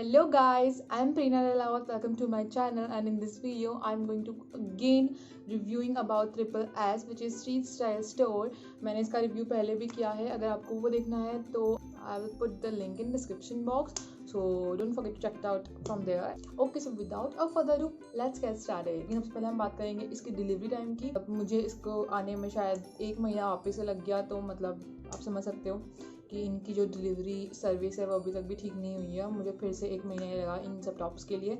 Hello guys, I'm Prerna Lalawat. Welcome to my channel, and in this video I'm going to again reviewing about Triple S, which is street style store. मैंने इसका review पहले भी किया है, अगर आपको वो देखना है तो I will put the link in description box, so don't forget to check it out from there. Okay, so without a further ado, let's get started. सबसे पहले हम बात करेंगे इसकी डिलीवरी टाइम की। अब मुझे इसको आने में शायद 1 महीना वापस से लग गया, तो मतलब आप समझ सकते हो कि इनकी जो डिलीवरी सर्विस है वो अभी तक भी ठीक नहीं हुई है। मुझे फिर से 1 महीना लगा इन सब टॉप्स के लिए।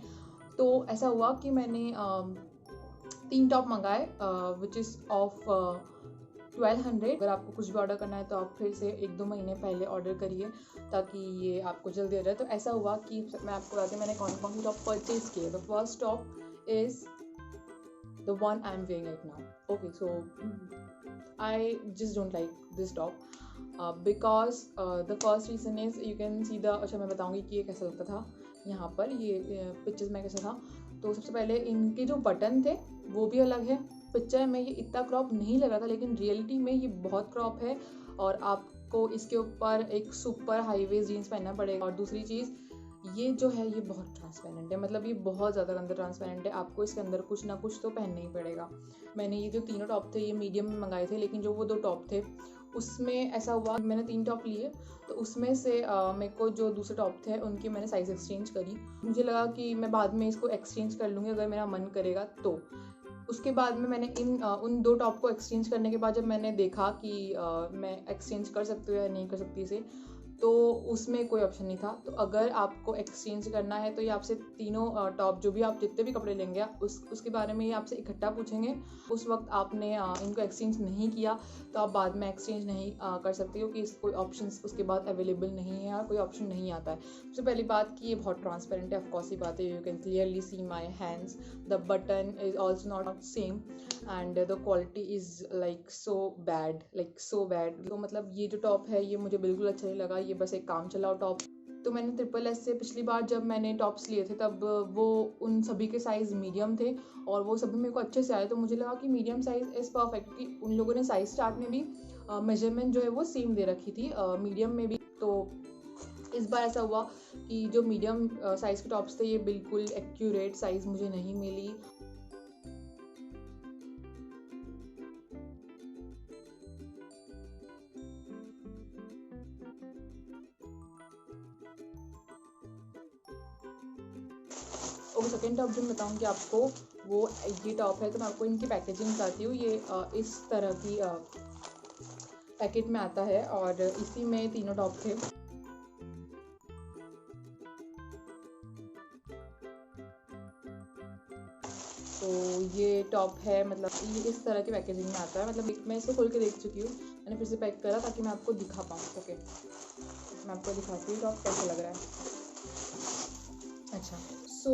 तो ऐसा हुआ कि मैंने 3 टॉप मंगाए विच इज़ ऑफ 1200। अगर आपको कुछ भी ऑर्डर करना है तो आप फिर से 1-2 महीने पहले ऑर्डर करिए ताकि ये आपको जल्दी आ जाए। तो ऐसा हुआ कि मैं आपको बताती हूँ मैंने कौन कौन सी टॉप परचेज़ किए। The first top is the one I'm wearing right now. Okay, so I just don't like this top because the first reason is you can see the अच्छा मैं बताऊंगी कि ये कैसा लगता था यहाँ पर, ये पिक्चर्स में कैसा था। तो सबसे पहले इनके जो बटन थे वो भी अलग है। पिक्चर में ये इतना क्रॉप नहीं लग रहा था, लेकिन रियलिटी में ये बहुत क्रॉप है और आपको इसके ऊपर एक सुपर हाई वेस्ट जीन्स पहनना पड़ेगा। और दूसरी चीज़ ये जो है ये बहुत ट्रांसपेरेंट है, मतलब ये बहुत ज़्यादा अंदर ट्रांसपेरेंट है। आपको इसके अंदर कुछ ना कुछ तो पहनना ही पड़ेगा। मैंने ये जो तीनों टॉप थे ये मीडियम में मंगाए थे, लेकिन जो वो 2 टॉप थे उसमें ऐसा हुआ मैंने 3 टॉप लिए, तो उसमें से मेरे को जो दूसरे टॉप थे उनकी मैंने साइज़ एक्सचेंज करी। मुझे लगा कि मैं बाद में इसको एक्सचेंज कर लूँगी अगर मेरा मन करेगा तो। उसके बाद में मैंने उन 2 टॉप को एक्सचेंज करने के बाद जब मैंने देखा कि मैं एक्सचेंज कर सकती हूँ या नहीं कर सकती इसे, तो उसमें कोई ऑप्शन नहीं था। तो अगर आपको एक्सचेंज करना है तो ये आपसे तीनों टॉप जो भी आप जितने भी कपड़े लेंगे उसके बारे में ये आपसे इकट्ठा पूछेंगे। उस वक्त आपने इनको एक्सचेंज नहीं किया तो आप बाद में एक्सचेंज नहीं कर सकते, क्योंकि कोई ऑप्शन उसके बाद अवेलेबल नहीं है और कोई ऑप्शन नहीं आता है। सबसे पहली बात कि ये बहुत ट्रांसपेरेंट है, ऑफकोर्स ही बात है। You can clearly C my hands, the button is also not same and the quality is like so bad. तो मतलब ये जो टॉप है ये मुझे बिल्कुल अच्छा नहीं लगा, ये बस एक काम चलाओ टॉप। तो मैंने ट्रिपल एस से पिछली बार जब मैंने टॉप्स लिए थे तब वो उन सभी के साइज़ मीडियम थे और वो सभी मेरे को अच्छे से आए। तो मुझे लगा कि मीडियम साइज़ इज़ परफेक्ट, क्योंकि उन लोगों ने साइज़ चार्ट में भी मेजरमेंट जो है वो सेम दे रखी थी मीडियम में भी। तो इस बार ऐसा हुआ कि जो मीडियम साइज़ के टॉप्स थे ये बिल्कुल एक्यूरेट साइज़ मुझे नहीं मिली। और सेकेंड टॉप जो मैं बताऊँगी आपको वो ये टॉप है। तो मैं आपको इनकी पैकेजिंग बताती हूँ। ये इस तरह की पैकेट में आता है और इसी में तीनों टॉप थे। तो ये टॉप है, मतलब ये इस तरह की पैकेजिंग में आता है। मतलब मैं इसको खोल के देख चुकी हूँ, मैंने फिर से पैक करा ताकि मैं आपको दिखा पाऊँ। ओके, मैं आपको दिखाती हूँ टॉप कैसा लग रहा है। अच्छा, सो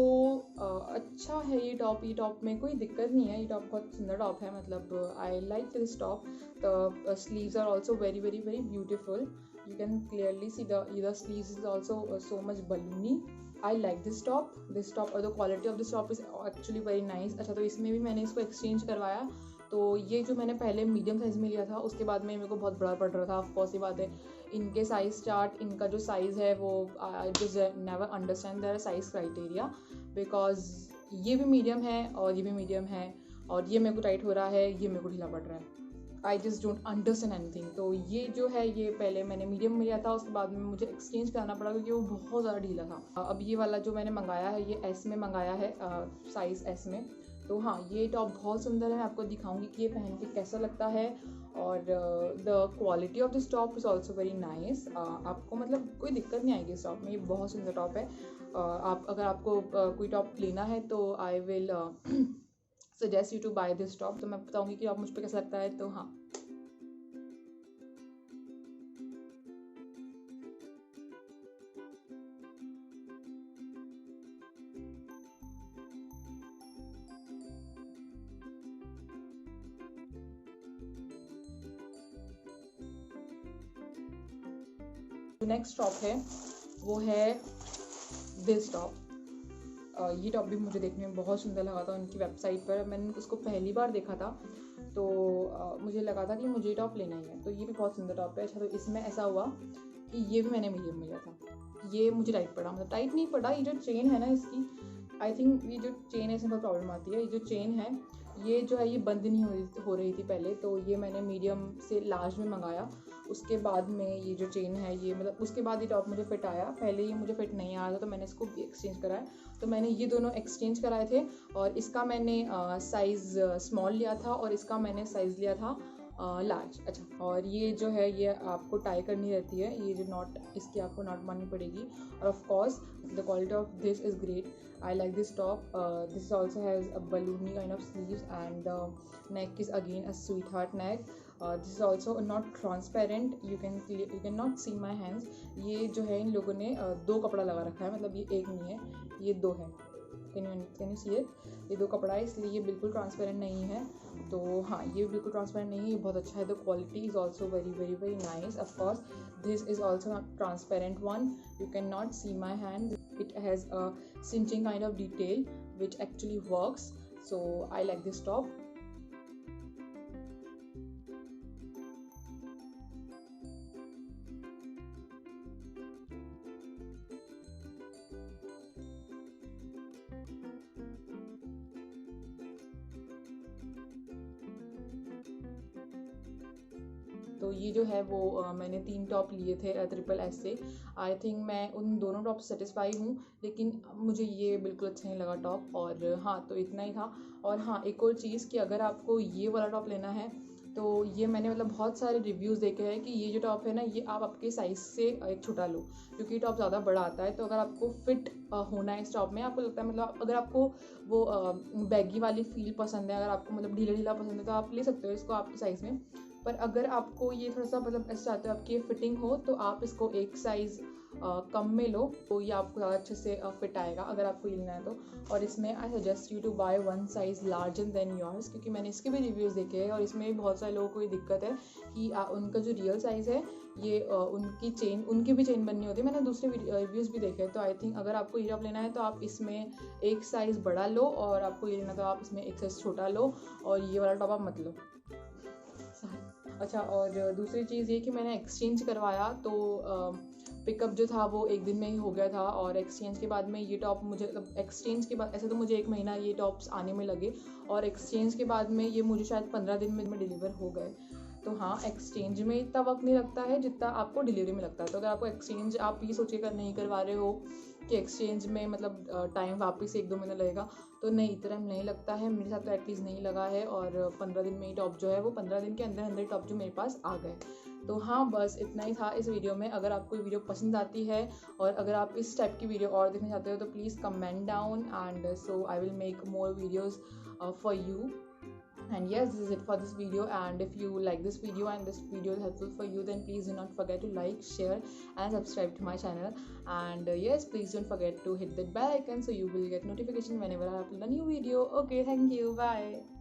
अच्छा है ये टॉप में कोई दिक्कत नहीं है। ये टॉप बहुत सुंदर टॉप है, मतलब I like this top. The sleeves are also very very very beautiful. You can clearly see the sleeves is also so much balloony. I like this top और the quality of this top is actually very nice. अच्छा, तो इसमें भी मैंने इसको exchange करवाया। तो ये जो मैंने पहले मीडियम साइज़ में लिया था उसके बाद में मेरे को बहुत बड़ा पड़ रहा था। ऑफकोर्स ये बात है, इनके साइज़ चार्ट, इनका जो साइज़ है वो I just never understand their size criteria, because ये भी मीडियम है और ये भी मीडियम है और ये मेरे को टाइट हो रहा है, ये मेरे को ढीला पड़ रहा है। I just don't understand anything. तो ये जो है ये पहले मैंने मीडियम में लिया था, उसके बाद में मुझे एक्सचेंज कराना पड़ा क्योंकि वो बहुत ज़्यादा ढीला था। अब ये वाला जो मैंने मंगाया है ये एस में मंगाया है, साइज़ एस में। तो हाँ, ये टॉप बहुत सुंदर है, मैं आपको दिखाऊंगी कि ये पहन के कैसा लगता है। और the quality of this top is also very nice. आपको मतलब कोई दिक्कत नहीं आएगी इस टॉप में, ये बहुत सुंदर टॉप है। आप अगर आपको कोई टॉप लेना है तो I will suggest you to buy this top. तो मैं बताऊंगी कि आप मुझ पर कैसा लगता है। तो हाँ, नेक्स्ट टॉप है वो है दिस टॉप। ये टॉप भी मुझे देखने में बहुत सुंदर लगा था उनकी वेबसाइट पर। मैंने उसको पहली बार देखा था तो मुझे लगा था कि मुझे ये टॉप लेना ही है। तो ये भी बहुत सुंदर टॉप है। अच्छा, तो इसमें ऐसा हुआ कि ये भी मैंने मीडियम में लिया था, ये मुझे टाइट पड़ा, मतलब टाइट नहीं पड़ा, ये जो चेन है ना इसकी, आई थिंक ये जो चेन है इसमें बहुत प्रॉब्लम आती है। ये जो चेन है ये जो है ये बंद नहीं हो रही थी पहले, तो ये मैंने मीडियम से लार्ज में मंगाया। उसके बाद में ये जो चेन है ये मतलब उसके बाद ये टॉप मुझे फिट आया, पहले ये मुझे फिट नहीं आया था तो मैंने इसको भी एक्सचेंज कराया। तो मैंने ये दोनों एक्सचेंज कराए थे और इसका मैंने साइज़ स्मॉल लिया था और इसका मैंने साइज़ लिया था लार्ज। अच्छा, और ये जो है ये आपको टाई करनी रहती है, ये जो नॉट इसकी आपको नॉट मारनी पड़ेगी। और of course the quality of this is great, I like this top. This also has a balloony kind of sleeves and the neck is again a sweetheart neck. This is also not transparent. You cannot see my hands. ये जो है इन लोगों ने दो कपड़ा लगा रखा है, मतलब ये एक नहीं है, ये दो है। Can you see it? ये दो कपड़ा है इसलिए ये बिल्कुल ट्रांसपेरेंट नहीं है। तो हाँ, ये बिल्कुल ट्रांसपेरेंट नहीं है, ये बहुत अच्छा है। The quality is also very very very nice. Of course this is also not transparent one, you can not see my hand. It has a cinching kind of detail which actually works, so I like this top. तो ये जो है वो मैंने 3 top लिए थे triple S से। I think मैं उन दोनों टॉप से सेटिस्फाई हूँ, लेकिन मुझे ये बिल्कुल अच्छा नहीं लगा टॉप। और हाँ, तो इतना ही था। और हाँ, एक और चीज़ कि अगर आपको ये वाला टॉप लेना है तो ये मैंने मतलब बहुत सारे रिव्यूज़ देखे हैं कि ये जो टॉप है ना ये आप आपके साइज़ से एक छोटा लो, क्योंकि ये टॉप ज़्यादा बड़ा आता है। तो अगर आपको फिट होना है इस टॉप में, आपको लगता है मतलब अगर आपको वो बैगी वाली फील पसंद है, अगर आपको मतलब ढीला ढीला पसंद है तो आप ले सकते हो इसको आपके साइज़ में। पर अगर आपको ये थोड़ा सा मतलब ऐसे चाहते हो आपकी फिटिंग हो तो आप इसको एक साइज़ कम में लो, तो ये आपको ज़्यादा अच्छे से फिट आएगा अगर आपको लेना है तो। और इसमें I suggest you to buy one size larger than yours, क्योंकि मैंने इसके भी रिव्यूज़ देखे हैं और इसमें भी बहुत सारे लोगों को ये दिक्कत है कि उनका जो रियल साइज़ है ये उनकी भी चेन बननी होती है। मैंने दूसरे रिव्यूज़ भी देखे हैं। तो आई थिंक अगर आपको ये टॉप लेना है तो आप इसमें एक साइज़ बड़ा लो, और आपको ये लेना तो आप इसमें एक साइज़ छोटा लो, और ये वाला टॉप आप मत लो। अच्छा, और दूसरी चीज़ ये कि मैंने एक्सचेंज करवाया तो पिकअप जो था वो एक दिन में ही हो गया था, और एक्सचेंज के बाद में ये टॉप मुझे एक्सचेंज के बाद ऐसे तो मुझे 1 महीना ये टॉप्स आने में लगे, और एक्सचेंज के बाद में ये मुझे शायद 15 दिन में डिलीवर हो गए। तो हाँ, एक्सचेंज में इतना वक्त नहीं लगता है जितना आपको डिलीवरी में लगता है। तो अगर आपको एक्सचेंज आप ये सोच कर नहीं करवा रहे हो कि एक्सचेंज में मतलब टाइम वापस 1-2 महीना लगेगा, तो नहीं, इतना टाइम नहीं लगता है। मेरे साथ तो एटलीस्ट नहीं लगा है, और 15 दिन में ही टॉप जो है वो 15 दिन के अंदर अंदर टॉप जो मेरे पास आ गए। तो हाँ, बस इतना ही था इस वीडियो में। अगर आपको वीडियो पसंद आती है और अगर आप इस टाइप की वीडियो और देखना चाहते हो तो please comment down, and so I will make more videos for you. And yes, this is it for this video, and if you like this video and this video is helpful for you, then please do not forget to like, share and subscribe to my channel. And yes, please don't forget to hit that bell icon so you will get notification whenever I upload a new video. Okay, thank you, bye.